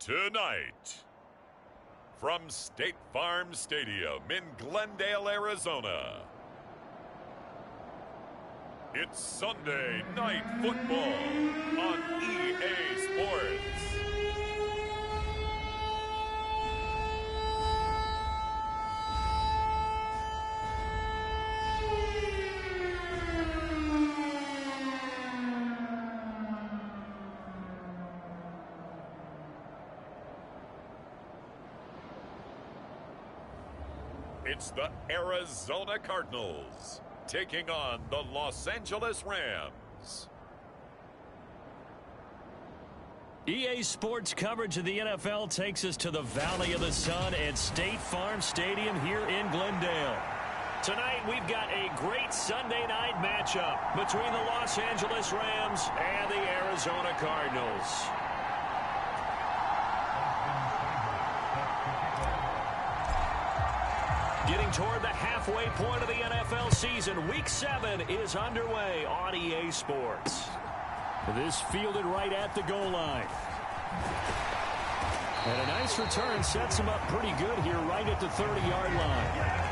Tonight, from State Farm Stadium in Glendale, Arizona, it's Sunday Night Football on EA Sports. It's the Arizona Cardinals taking on the Los Angeles Rams. EA Sports coverage of the NFL takes us to the Valley of the Sun at State Farm Stadium here in Glendale. Tonight we've got a great Sunday night matchup between the Los Angeles Rams and the Arizona Cardinals. Getting toward the halfway point of the NFL season, Week 7 is underway on EA Sports. This fielded right at the goal line. And a nice return sets him up pretty good here right at the 30-yard line.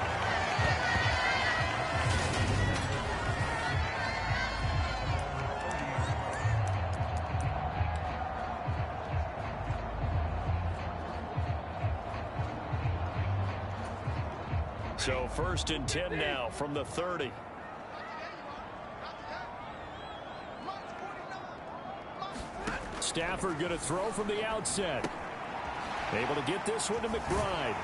So 1st and 10 now from the 30. Stafford going to throw from the outset. Able to get this one to McBride.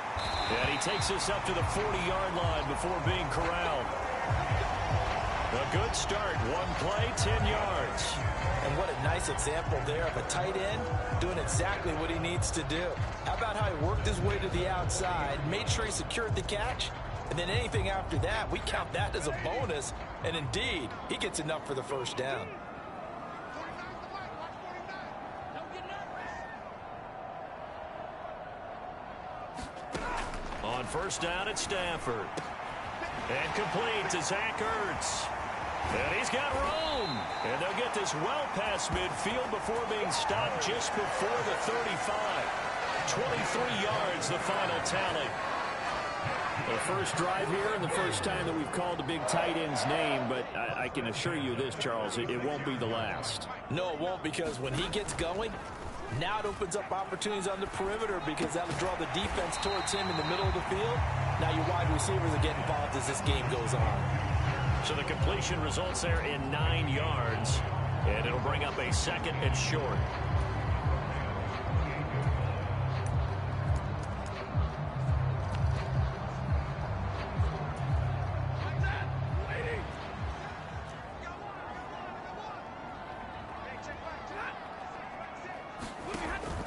And he takes this up to the 40-yard line before being corralled. A good start. One play, 10 yards. And what a nice example there of a tight end doing exactly what he needs to do. How about how he worked his way to the outside, made sure he secured the catch, and then anything after that, we count that as a bonus. And indeed, he gets enough for the first down. On first down, it's Stafford. And complete to Zach Ertz. And he's got room. And they'll get this well past midfield before being stopped just before the 35. 23 yards, the final tally. The first drive here and the first time that we've called the big tight end's name, but I can assure you this, Charles, it won't be the last. No, it won't, because when he gets going, now it opens up opportunities on the perimeter because that'll draw the defense towards him in the middle of the field. Now your wide receivers are getting involved as this game goes on. So the completion results there in 9 yards, and it'll bring up a 2nd and short.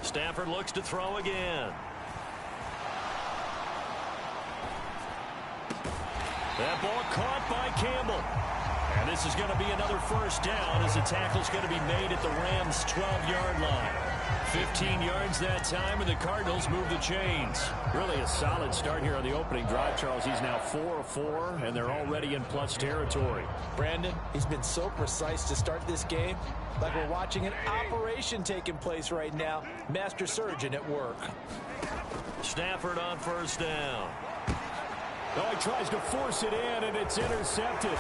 Stafford looks to throw again. That ball caught by Campbell. And this is going to be another first down as the tackle's going to be made at the Rams' 12-yard line. 15 yards that time, and the Cardinals move the chains. Really a solid start here on the opening drive, Charles. He's now 4 of 4, and they're already in plus territory. Brandon, he's been so precise to start this game, like we're watching an operation taking place right now. Master surgeon at work. Stafford on first down. Oh, he tries to force it in, and it's intercepted.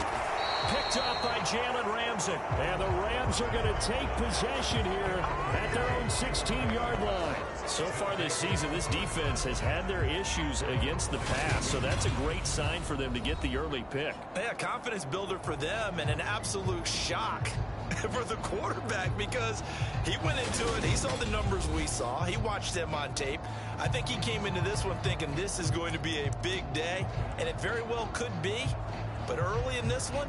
Picked up by Jalen Ramsey. And the Rams are going to take possession here at their own 16-yard line. So far this season, this defense has had their issues against the pass, so that's a great sign for them to get the early pick. Yeah, confidence builder for them and an absolute shock for the quarterback because he went into it. He saw the numbers we saw. He watched them on tape. I think he came into this one thinking this is going to be a big day, and it very well could be. But early in this one,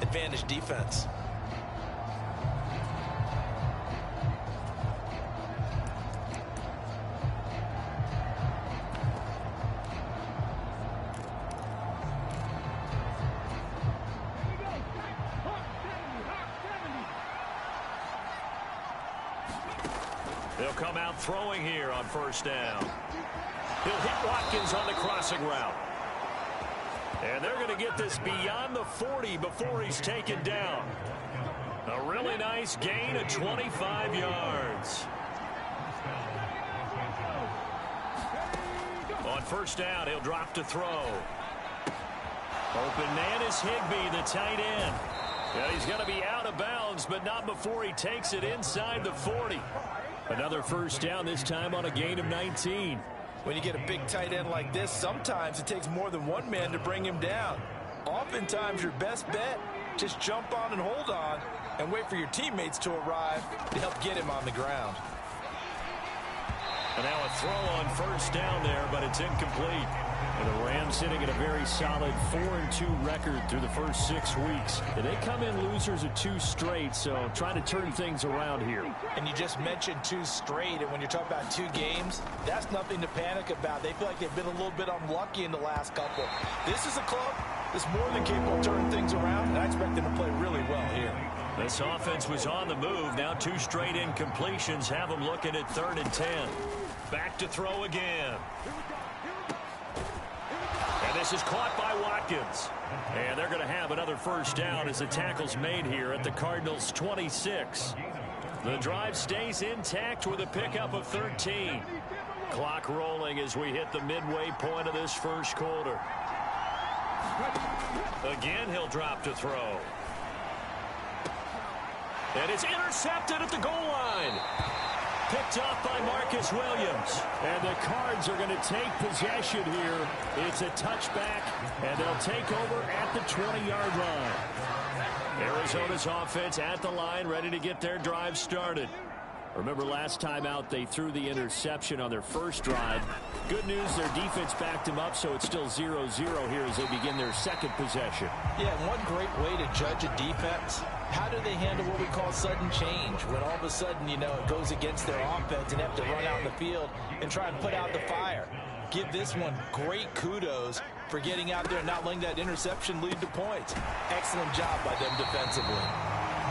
advantage defense. They'll come out throwing here on first down. He'll hit Watkins on the crossing route. And they're going to get this beyond the 40 before he's taken down. A really nice gain of 25 yards. first down. He'll drop to throw. Open man is Higbee, the tight end. Yeah, he's going to be out of bounds, but not before he takes it inside the 40. Another first down, this time on a gain of 19. When you get a big tight end like this, sometimes it takes more than one man to bring him down. Oftentimes, your best bet, just jump on and hold on and wait for your teammates to arrive to help get him on the ground. And now a throw on first down there, but it's incomplete. And the Rams sitting at a very solid 4-2 record through the first 6 weeks. And they come in losers of 2 straight, so trying to turn things around here. And you just mentioned 2 straight, and when you're talking about 2 games, that's nothing to panic about. They feel like they've been a little bit unlucky in the last couple. This is a club that's more than capable of turning things around, and I expect them to play really well here. This offense was on the move. Now 2 straight incompletions have them looking at 3rd and 10. Back to throw again. And this is caught by Watkins. And they're going to have another first down as the tackle's made here at the Cardinals' 26. The drive stays intact with a pickup of 13. Clock rolling as we hit the midway point of this first quarter. Again, he'll drop to throw. And it's intercepted at the goal line. Picked off by Marcus Williams. And the Cards are going to take possession here. It's a touchback, and they'll take over at the 20-yard line. Arizona's offense at the line, ready to get their drive started. Remember last time out, they threw the interception on their first drive. Good news, their defense backed them up, so it's still 0-0 here as they begin their second possession. Yeah, and one great way to judge a defense, how do they handle what we call sudden change? When all of a sudden, you know, it goes against their offense and have to run out in the field and try and put out the fire. Give this one great kudos for getting out there and not letting that interception lead to points. Excellent job by them defensively.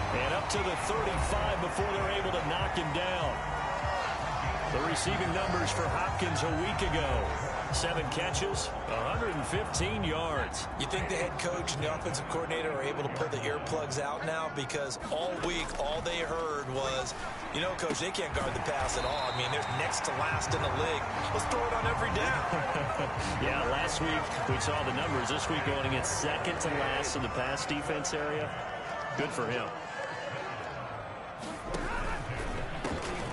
And up to the 35 before they're able to knock him down. The receiving numbers for Hopkins a week ago. 7 catches, 115 yards. You think the head coach and the offensive coordinator are able to pull the earplugs out now? Because all week, all they heard was, you know, Coach, they can't guard the pass at all. I mean, they're next to last in the league. Let's throw it on every down. Yeah, last week we saw the numbers. This week going against second to last in the pass defense area. Good for him.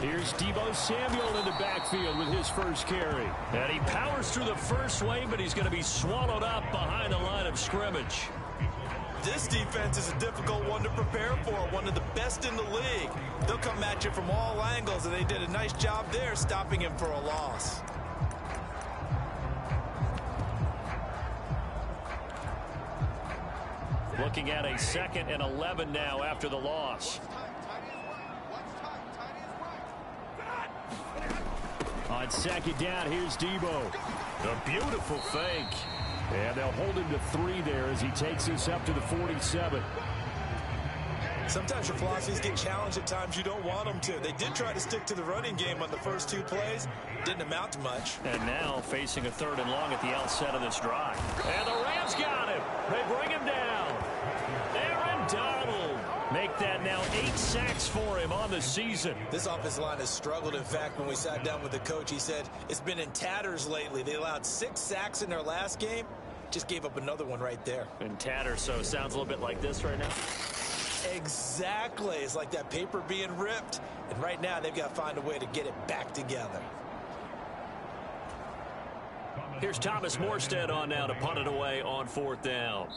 Here's Deebo Samuel in the backfield with his first carry. And he powers through the first wave, but he's going to be swallowed up behind the line of scrimmage. This defense is a difficult one to prepare for, one of the best in the league. They'll come at you from all angles, and they did a nice job there stopping him for a loss. Looking at a 2nd and 11 now after the loss. On 2nd down, here's Deebo. A beautiful fake. And they'll hold him to 3 there as he takes this up to the 47. Sometimes your philosophies get challenged at times you don't want them to. They did try to stick to the running game on the first 2 plays. Didn't amount to much. And now facing a 3rd and long at the outset of this drive. And the Rams got him. They bring him down. Aaron Donald. Make that now 8 sacks for him on the season. This offensive line has struggled. In fact, when we sat down with the coach, he said it's been in tatters lately. They allowed 6 sacks in their last game. Just gave up another one right there. In tatters, so it sounds a little bit like this right now. Exactly. It's like that paper being ripped. And right now, they've got to find a way to get it back together. Here's Thomas Morstead on now to punt it away on 4th down.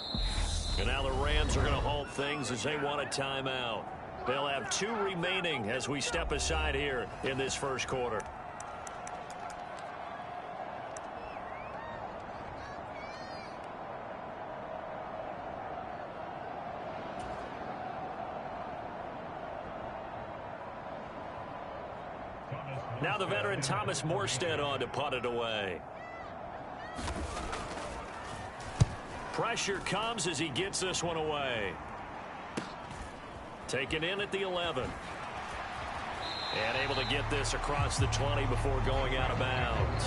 And now the Rams are going to halt things as they want a timeout. They'll have 2 remaining as we step aside here in this first quarter. Now the veteran Thomas Morstead on to punt it away. Pressure comes as he gets this one away. Taken in at the 11. And able to get this across the 20 before going out of bounds.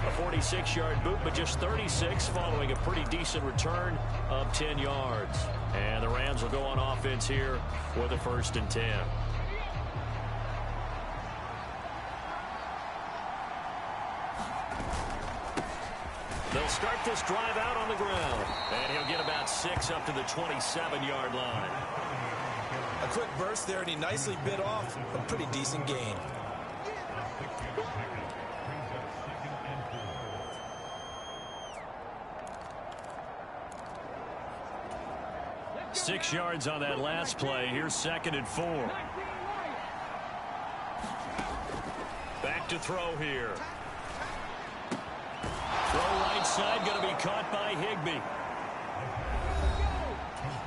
A 46-yard boot, but just 36 following a pretty decent return of 10 yards. And the Rams will go on offense here with a 1st and 10. start this drive out on the ground. And he'll get about 6 up to the 27-yard line. A quick burst there, and he nicely bit off a pretty decent gain. Six yards on that last play. Here's 2nd and 4. Back to throw here. Throw right side, going to be caught by Higbee.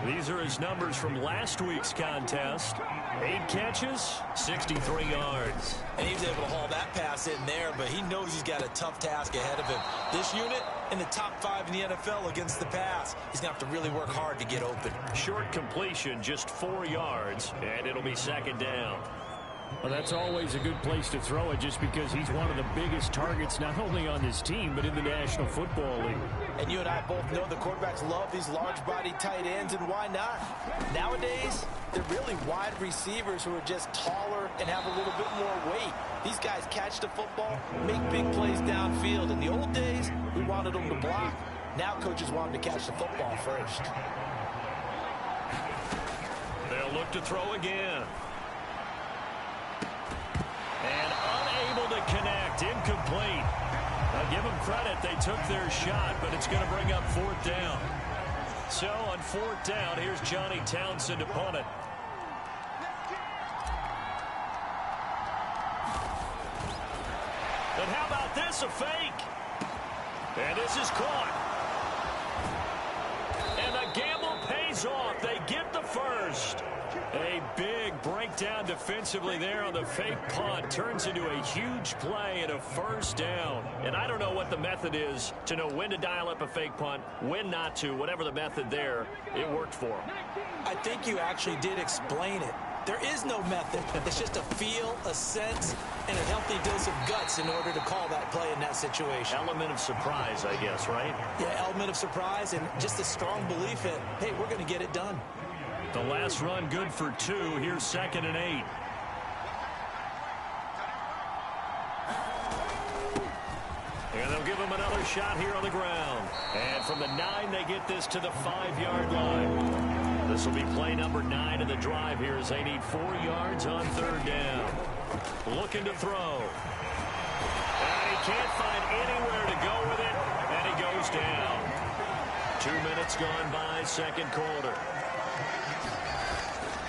These are his numbers from last week's contest. 8 catches, 63 yards. And he was able to haul that pass in there, but he knows he's got a tough task ahead of him. This unit in the top 5 in the NFL against the pass. He's going to have to really work hard to get open. Short completion, just 4 yards, and it'll be 2nd down. Well, that's always a good place to throw it just because he's one of the biggest targets not only on this team but in the National Football League. And you and I both know the quarterbacks love these large-bodied tight ends, and why not? Nowadays, they're really wide receivers who are just taller and have a little bit more weight. These guys catch the football, make big plays downfield. In the old days, we wanted them to block. Now coaches want them to catch the football first. They'll look to throw again. And unable to connect, incomplete. I'll give them credit, they took their shot, but it's going to bring up 4th down. So on 4th down, here's Johnny Townsend to punt it. And how about this, a fake? And this is caught. And the gamble pays off. They get the first. A big breakdown defensively there on the fake punt. Turns into a huge play and a 1st down. And I don't know what the method is to know when to dial up a fake punt, when not to. Whatever the method there, it worked for him. I think you actually did explain it. There is no method. It's just a feel, a sense, and a healthy dose of guts in order to call that play in that situation. Element of surprise, I guess, right? Yeah, element of surprise and just a strong belief in, hey, we're going to get it done. The last run good for 2. Here's 2nd and 8. And they'll give him another shot here on the ground. And from the 9, they get this to the 5-yard line. This will be play number 9 of the drive here as they need 4 yards on 3rd down. Looking to throw. And he can't find anywhere to go with it. And he goes down. 2 minutes gone by, 2nd quarter.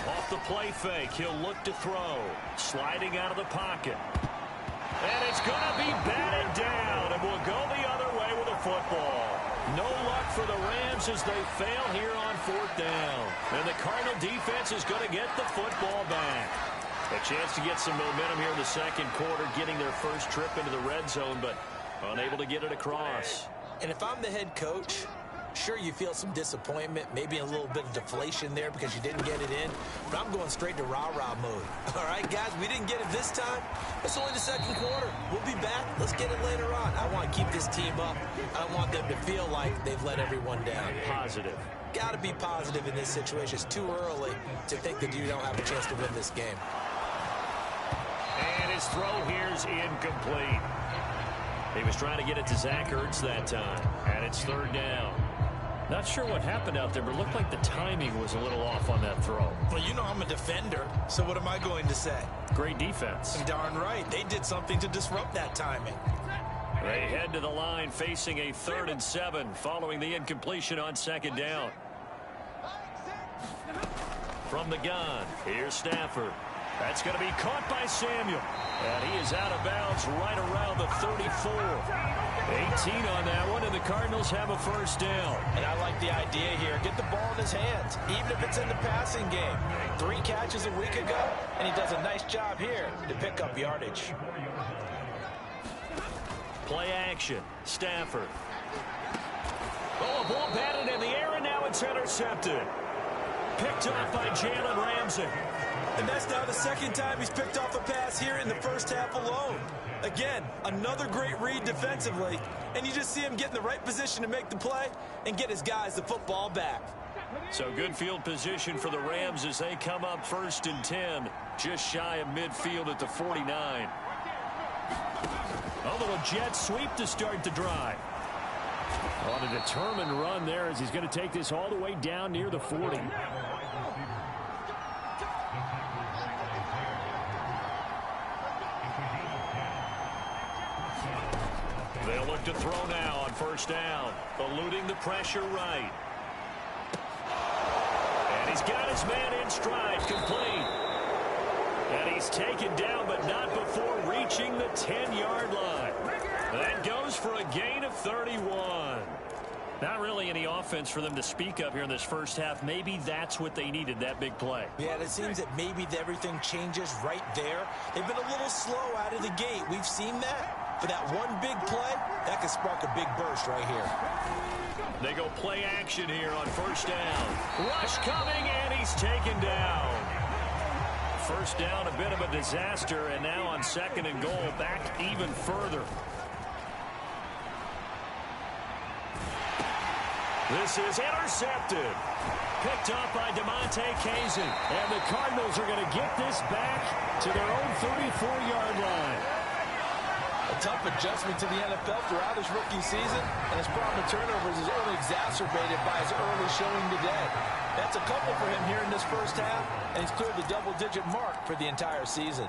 Off the play fake, he'll look to throw. Sliding out of the pocket. And it's going to be batted down, and will go the other way with the football. No luck for the Rams as they fail here on 4th down. And the Cardinal defense is going to get the football back. A chance to get some momentum here in the 2nd quarter, getting their first trip into the red zone, but unable to get it across. And if I'm the head coach, sure, you feel some disappointment, maybe a little bit of deflation there because you didn't get it in, but I'm going straight to rah-rah mode. All right, guys, we didn't get it this time. It's only the 2nd quarter. We'll be back. Let's get it later on. I want to keep this team up. I don't want them to feel like they've let everyone down. Positive. Got to be positive in this situation. It's too early to think that you don't have a chance to win this game. And his throw here's incomplete. He was trying to get it to Zach Ertz that time, and it's 3rd down. Not sure what happened out there, but it looked like the timing was a little off on that throw. Well, you know I'm a defender, so what am I going to say? Great defense. Darn right. They did something to disrupt that timing. They head to the line facing a 3rd and 7 following the incompletion on 2nd down. From the gun, here's Stafford. That's going to be caught by Samuel. And he is out of bounds right around the 34. 18 on that one, and the Cardinals have a 1st down. And I like the idea here. Get the ball in his hands, even if it's in the passing game. 3 catches a week ago, and he does a nice job here to pick up yardage. Play action. Stafford. Oh, a ball batted in the air, and now it's intercepted. Picked off by Jalen Ramsey. And that's now the 2nd time he's picked off a pass here in the first half alone. Again, another great read defensively, and you just see him get in the right position to make the play and get his guys the football back. So good field position for the Rams as they come up 1st and 10, just shy of midfield at the 49. A little jet sweep to start the drive. On a determined run there as he's going to take this all the way down near the 40. They'll look to throw now on first down, eluding the pressure right. And he's got his man in stride, complete. And he's taken down, but not before reaching the 10-yard line. That goes for a gain of 31. Not really any offense for them to speak of here in this first half. Maybe that's what they needed, that big play. Yeah, it seems that maybe everything changes right there. They've been a little slow out of the gate. We've seen that. For that one big play, that could spark a big burst right here. They go play action here on first down. Rush coming, and he's taken down. First down, a bit of a disaster, and now on second and goal, back even further. This is intercepted. Picked up by DeMonte Casey. And the Cardinals are going to get this back to their own 34-yard line. A tough adjustment to the NFL throughout his rookie season, and his problem with turnovers is only exacerbated by his early showing today. That's a couple for him here in this first half, and he's cleared the double-digit mark for the entire season.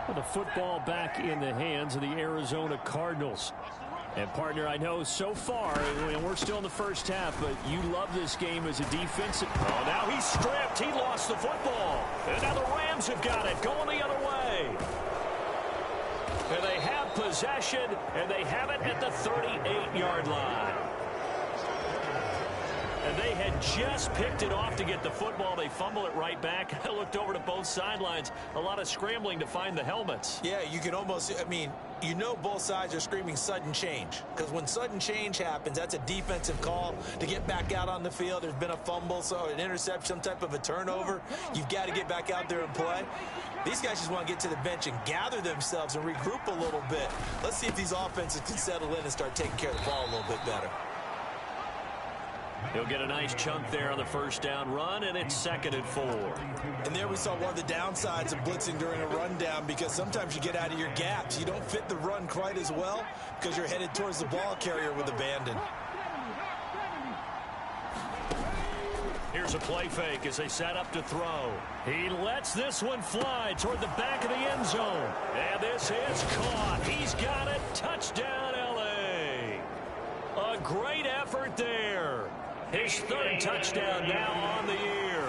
Well, the football back in the hands of the Arizona Cardinals. And, partner, I know so far, and we're still in the first half, but you love this game as a defensive. Oh, now he's stripped. He lost the football. And now the Rams have got it, going the other way. And they have possession, and they have it at the 38-yard line. And they had just picked it off to get the football. They fumble it right back. I looked over to both sidelines. A lot of scrambling to find the helmets. Yeah, you can almost, you know both sides are screaming sudden change. Because when sudden change happens, that's a defensive call to get back out on the field. There's been a fumble, so an interception, some type of a turnover. You've got to get back out there and play. These guys just want to get to the bench and gather themselves and regroup a little bit. Let's see if these offenses can settle in and start taking care of the ball a little bit better. He'll get a nice chunk there on the first down run, and it's 2nd and 4. And there we saw one of the downsides of blitzing during a rundown, because sometimes you get out of your gaps. You don't fit the run quite as well because you're headed towards the ball carrier with abandon. Here's a play fake as they set up to throw. He lets this one fly toward the back of the end zone. And this is caught. He's got it. Touchdown, L.A. A great effort there. His 3rd touchdown now on the year.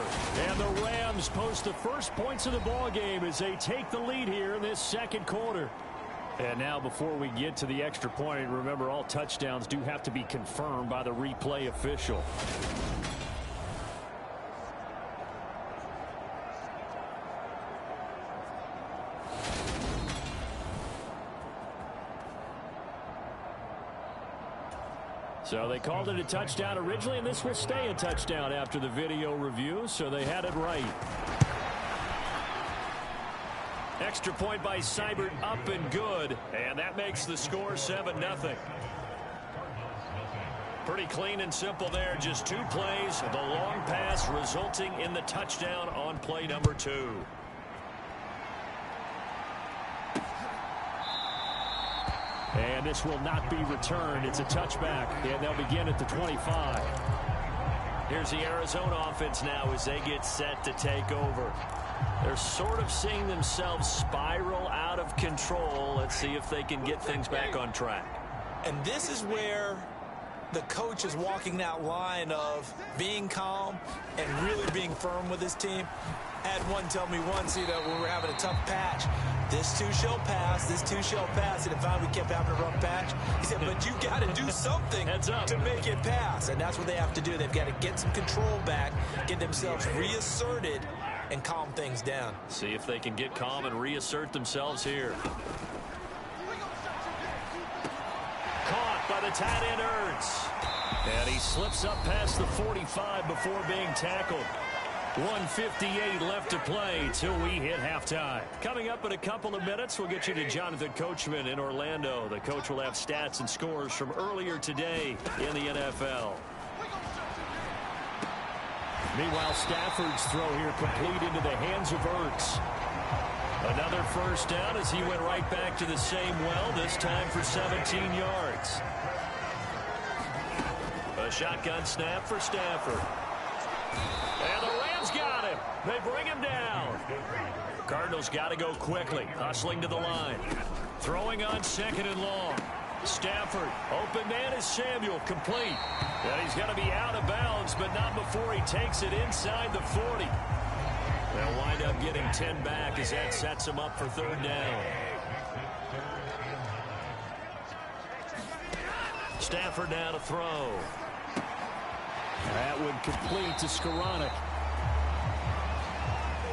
And the Rams post the first points of the ball game as they take the lead here in this second quarter. And now before we get to the extra point, remember all touchdowns do have to be confirmed by the replay official. So they called it a touchdown originally, and this will stay a touchdown after the video review, so they had it right. Extra point by Seibert, up and good, and that makes the score 7-0. Pretty clean and simple there, just 2 plays, the long pass resulting in the touchdown on play number 2. And this will not be returned. It's a touchback, and they'll begin at the 25. Here's the Arizona offense now as they get set to take over. They're sort of seeing themselves spiral out of control. Let's see if they can get things back on track. And this is where the coach is walking that line of being calm and really being firm with his team. I had one tell me once, when we were having a tough patch, this too shall pass, this too shall pass. And finally we kept having a rough patch. He said, but you got to do something to make it pass. And that's what they have to do. They've got to get some control back, get themselves reasserted, and calm things down. See if they can get calm and reassert themselves here. Caught by the tight end Ertz. And he slips up past the 45 before being tackled. 1:58 left to play till we hit halftime. Coming up in a couple of minutes, we'll get you to Jonathan Coachman in Orlando. The coach will have stats and scores from earlier today in the NFL. Meanwhile, Stafford's throw here complete into the hands of Ertz. Another first down as he went right back to the same well, this time for 17 yards. A shotgun snap for Stafford. And the Rams got him. They bring him down. Cardinals got to go quickly. Hustling to the line. Throwing on 2nd and long. Stafford, open man is Samuel, complete. And he's going to be out of bounds, but not before he takes it inside the 40. They'll wind up getting 10 back as that sets him up for 3rd down. Stafford now to throw. That one complete to Skoranek.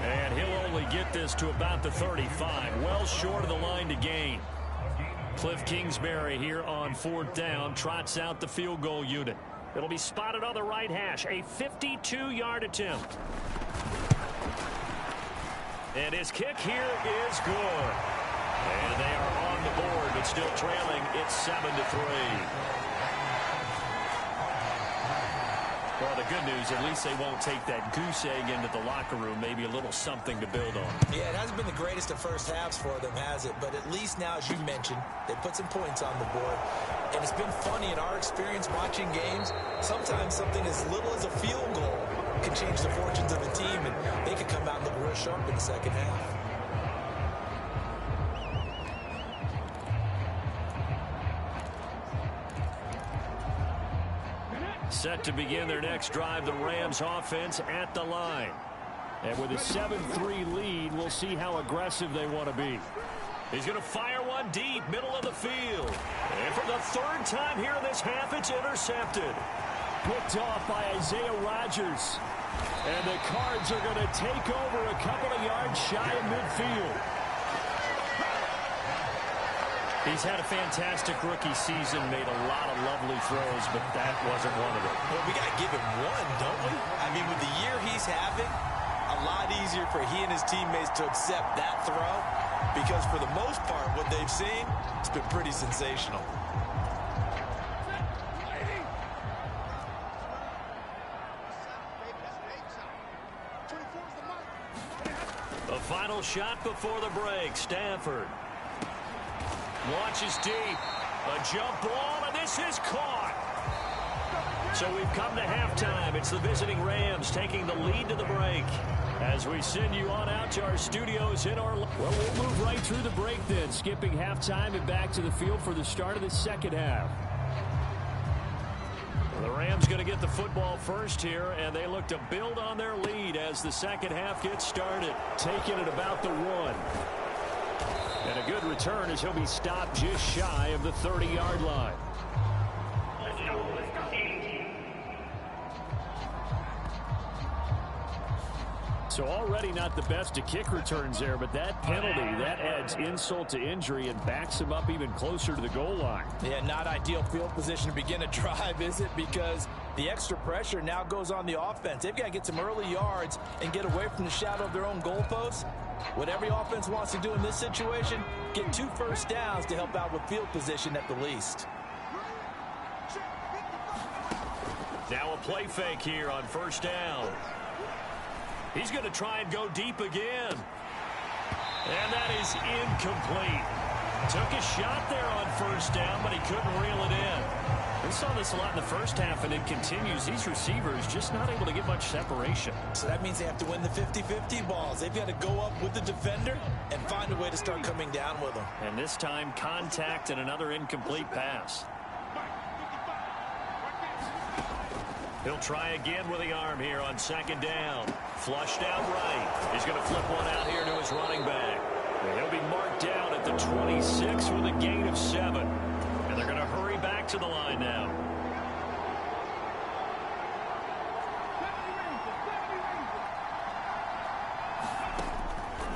And he'll only get this to about the 35. Well short of the line to gain. Cliff Kingsbury here on 4th down. Trots out the field goal unit. It'll be spotted on the right hash. A 52-yard attempt. And his kick here is good. And they are on the board, but still trailing. It's 7-3. Well, the good news, at least they won't take that goose egg into the locker room. Maybe a little something to build on. Yeah, it hasn't been the greatest of first halves for them, has it? But at least now, as you mentioned, they put some points on the board. And it's been funny in our experience watching games. Sometimes something as little as a field goal can change the fortunes of a team, and they could come out and look real sharp in the second half. Set to begin their next drive, the Rams offense at the line. And with a 7-3 lead, we'll see how aggressive they want to be. He's going to fire one deep, middle of the field. And for the 3rd time here in this half, it's intercepted. Picked off by Isaiah Rodgers. And the Cards are going to take over a couple of yards shy of midfield. He's had a fantastic rookie season, made a lot of lovely throws, but that wasn't one of them. Well, we got to give him one, don't we? I mean, with the year he's having, a lot easier for he and his teammates to accept that throw, because for the most part, what they've seen, it's been pretty sensational. The final shot before the break, Stafford. Launches deep. A jump ball, and this is caught. So we've come to halftime. It's the visiting Rams taking the lead to the break. As we send you on out to our studios in Orlando. Well, we'll move right through the break then, skipping halftime and back to the field for the start of the second half. The Rams going to get the football first here, and they look to build on their lead as the second half gets started. Taking it about the 1. And a good return as he'll be stopped just shy of the 30-yard line. So already not the best to kick returns there, but that penalty, that adds insult to injury and backs him up even closer to the goal line. Yeah, not ideal field position to begin a drive, is it? Because the extra pressure now goes on the offense. They've got to get some early yards and get away from the shadow of their own goalposts. What every offense wants to do in this situation, get 2 first downs to help out with field position at the least. Now a play fake here on 1st down. He's going to try and go deep again. And that is incomplete. Took a shot there on 1st down, but he couldn't reel it in. We saw this a lot in the first half, and it continues. These receivers just not able to get much separation. So that means they have to win the 50-50 balls. They've got to go up with the defender and find a way to start coming down with them. And this time, contact and another incomplete pass. He'll try again with the arm here on 2nd down. Flushed out right. He's going to flip one out here to his running back. And he'll be marked down at the 26 with a gain of 7. And they're going to hurry back to the line now.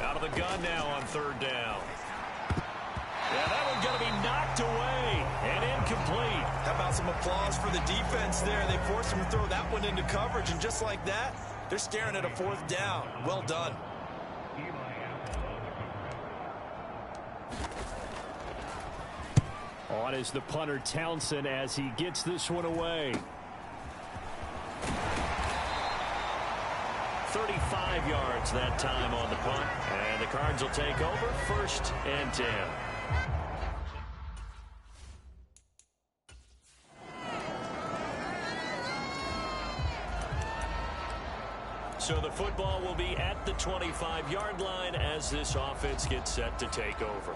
Out of the gun now on 3rd down. Yeah, that one's going to be knocked away and incomplete. How about some applause for the defense there? They forced him to throw that one into coverage, and just like that, they're staring at a 4th down. Well done. On is the punter Townsend as he gets this one away. 35 yards that time on the punt. And the Cards will take over 1st and 10. So the football will be at the 25-yard line as this offense gets set to take over.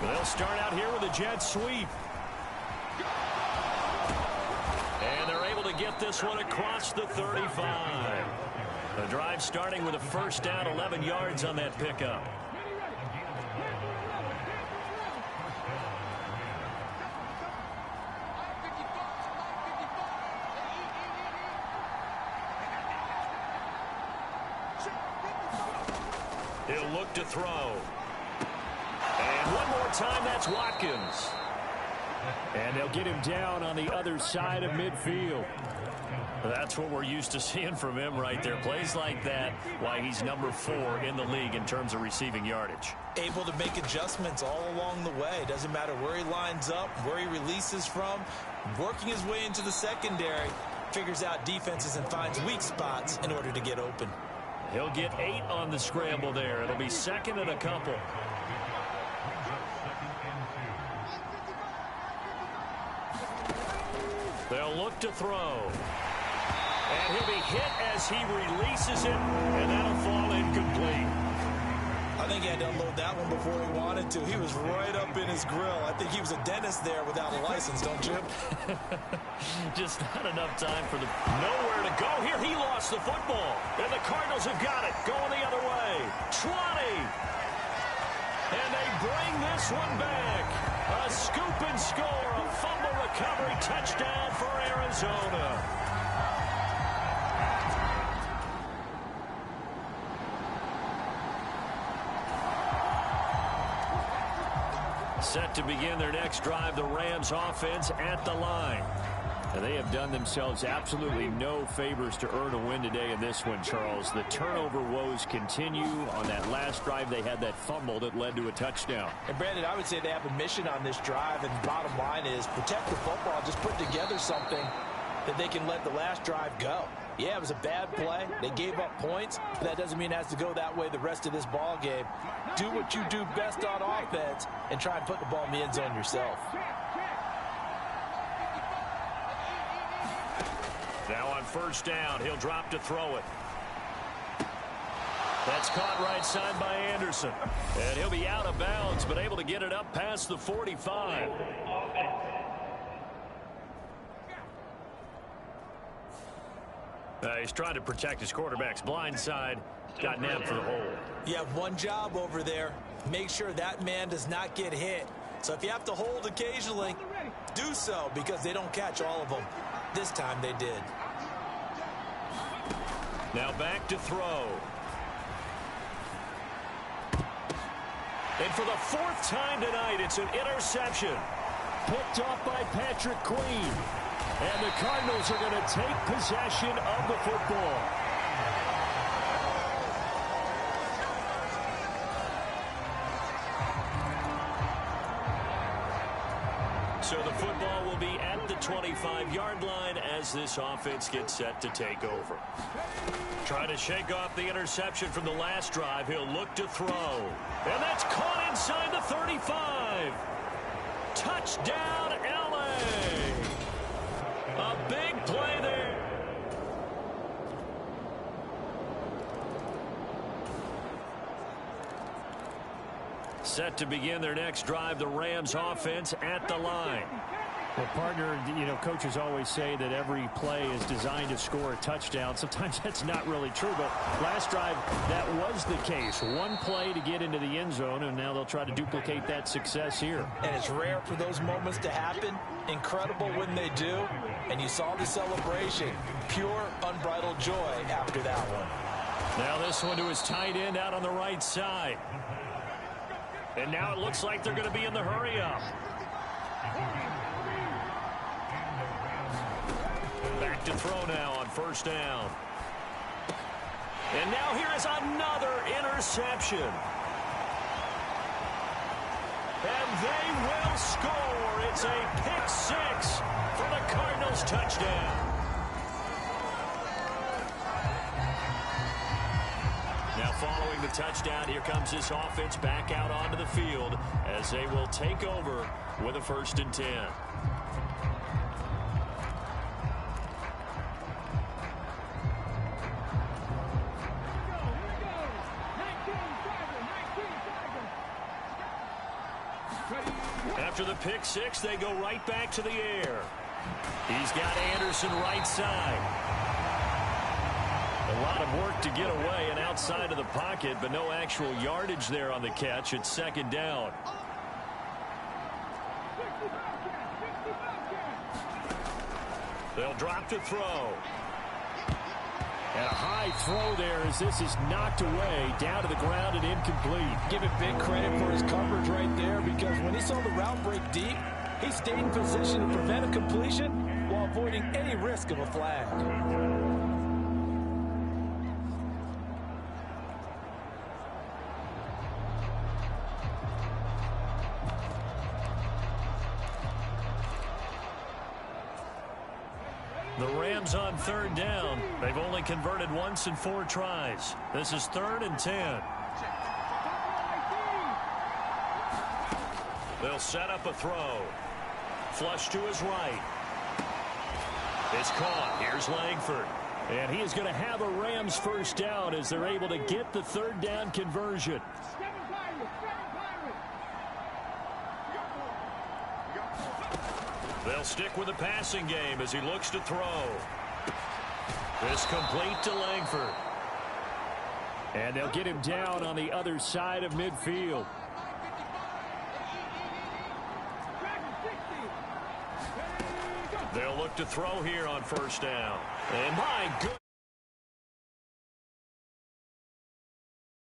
They'll start out here with a jet sweep. And they're able to get this one across the 35. The drive starting with a first down, 11 yards on that pickup. He'll look to throw. And one more time, that's Watkins. And they'll get him down on the other side of midfield. That's what we're used to seeing from him right there. Plays like that, why he's number 4 in the league in terms of receiving yardage. Able to make adjustments all along the way. Doesn't matter where he lines up, where he releases from. Working his way into the secondary. Figures out defenses and finds weak spots in order to get open. He'll get 8 on the scramble there. It'll be second and a couple. They'll look to throw. And he'll be hit as he releases it, and that'll fall incomplete. I think he had to unload that one before he wanted to. He was right up in his grill. I think he was a dentist there without a license, don't you? Just not enough time for the... Nowhere to go here. He lost the football. And the Cardinals have got it. Going the other way. 20. And they bring this one back. A scoop and score. A fumble recovery touchdown for Arizona. Set to begin their next drive, the Rams offense at the line. And they have done themselves absolutely no favors to earn a win today in this one, Charles. The turnover woes continue. On that last drive, they had that fumble that led to a touchdown. And, Brandon, I would say they have a mission on this drive, and bottom line is protect the football. Just put together something that they can let the last drive go. Yeah, it was a bad play. They gave up points, but that doesn't mean it has to go that way the rest of this ball game. Do what you do best on offense and try and put the ball in the end zone yourself. Now on first down, he'll drop to throw it. That's caught right side by Anderson. And he'll be out of bounds, but able to get it up past the 45. He's trying to protect his quarterback's blind side. Got nabbed for the hold. You have one job over there. Make sure that man does not get hit. So if you have to hold occasionally, do so, because they don't catch all of them. This time they did. Now back to throw. And for the 4th time tonight, it's an interception. Picked off by Patrick Queen. And the Cardinals are going to take possession of the football. So the football will be at the 25-yard line as this offense gets set to take over. Trying to shake off the interception from the last drive. He'll look to throw. And that's caught inside the 35. Touchdown, L.A. A big play there. Set to begin their next drive, the Rams offense at the line. Well, partner, you know, coaches always say that every play is designed to score a touchdown. Sometimes that's not really true, but last drive, that was the case. One play to get into the end zone, and now they'll try to duplicate that success here. And it's rare for those moments to happen. Incredible when they do. And you saw the celebration. Pure, unbridled joy after that one. Now this one to his tight end out on the right side. And now it looks like they're going to be in the hurry-up. Back to throw now on first down. And now here is another interception. And they will score. It's a pick-6 for the Cardinals touchdown. Now following the touchdown, here comes this offense back out onto the field as they will take over with a 1st and 10. After the pick six, they go right back to the air. He's got Anderson right side. A lot of work to get away and outside of the pocket, but no actual yardage there on the catch. It's 2nd down. They'll drop to throw. And a high throw there as this is knocked away, down to the ground and incomplete. Give it big credit for his coverage right there, because when he saw the route break deep, he stayed in position to prevent a completion while avoiding any risk of a flag. The Rams on 3rd down. They've only converted once in 4 tries. This is 3rd and 10. They'll set up a throw. Flush to his right. It's caught. Here's Langford. And he is going to have a Rams 1st down as they're able to get the 3rd down conversion. They'll stick with the passing game as he looks to throw. This complete to Langford. And they'll get him down on the other side of midfield. They'll look to throw here on 1st down. And my goodness.